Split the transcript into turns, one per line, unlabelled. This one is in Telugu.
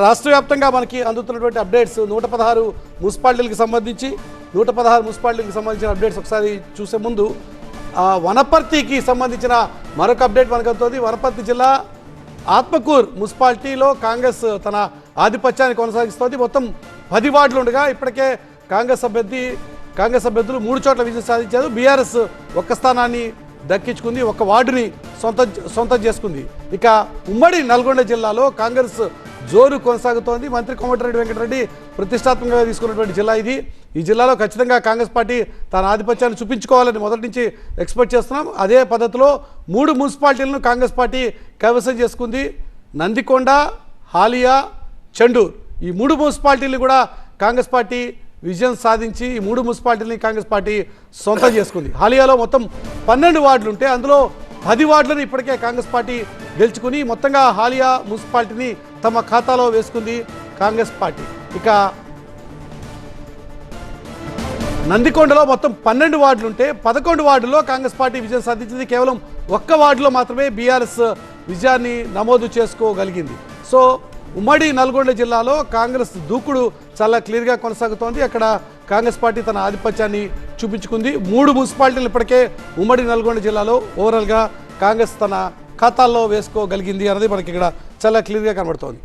రాష్ట్ర వ్యాప్తంగా మనకి అందుతున్నటువంటి అప్డేట్స్ 116 మున్సిపాలిటీలకు సంబంధించిన అప్డేట్స్ ఒకసారి చూసే ముందు వనపర్తికి సంబంధించిన మరొక అప్డేట్ మనకు అందుతుంది. వనపర్తి జిల్లా ఆత్మకూర్ మున్సిపాలిటీలో కాంగ్రెస్ తన ఆధిపత్యాన్ని కొనసాగిస్తోంది. మొత్తం 10 వార్డులు ఉండగా ఇప్పటికే కాంగ్రెస్ అభ్యర్థులు 3 చోట్ల విజయం సాధించారు. బీఆర్ఎస్ ఒక్క స్థానాన్ని దక్కించుకుంది, ఒక్క వార్డుని సొంతం చేసుకుంది. ఇక ఉమ్మడి నల్గొండ జిల్లాలో కాంగ్రెస్ జోరు కొనసాగుతోంది. మంత్రి కోమటిరెడ్డి వెంకటరెడ్డి ప్రతిష్టాత్మకంగా తీసుకున్నటువంటి జిల్లా ఇది. ఈ జిల్లాలో ఖచ్చితంగా కాంగ్రెస్ పార్టీ తన ఆధిపత్యాన్ని చూపించుకోవాలని మొదటి నుంచి ఎక్స్పెక్ట్ చేస్తున్నాం. అదే పద్ధతిలో 3 మున్సిపాలిటీలను కాంగ్రెస్ పార్టీ కైవసం చేసుకుంది. నందికొండ, హాలియా, చెండూరు ఈ 3 మున్సిపాలిటీలు కూడా కాంగ్రెస్ పార్టీ విజయం సాధించి ఈ 3 మున్సిపాలిటీలని కాంగ్రెస్ పార్టీ సొంతం చేసుకుంది. హాలియాలో మొత్తం 12 వార్డులు ఉంటే అందులో 10 వార్డులను ఇప్పటికే కాంగ్రెస్ పార్టీ గెలుచుకుని మొత్తంగా హాలియా మున్సిపాలిటీని తమ ఖాతాలో వేసుకుంది కాంగ్రెస్ పార్టీ. ఇక నందికొండలో మొత్తం 12 వార్డులు ఉంటే 11 వార్డుల్లో కాంగ్రెస్ పార్టీ విజయం సాధించింది. కేవలం ఒక్క వార్డులో మాత్రమే బీఆర్ఎస్ విజయాన్ని నమోదు చేసుకోగలిగింది. సో ఉమ్మడి నల్గొండ జిల్లాలో కాంగ్రెస్ దూకుడు చాలా క్లియర్గా కొనసాగుతోంది. అక్కడ కాంగ్రెస్ పార్టీ తన ఆధిపత్యాన్ని చూపించుకుంది. 3 మున్సిపాలిటీలు ఇప్పటికే ఉమ్మడి నల్గొండ జిల్లాలో ఓవరాల్గా కాంగ్రెస్ తన ఖాతాల్లో వేసుకోగలిగింది అన్నది మనకి ఇక్కడ చాలా క్లియర్గా కనబడుతోంది.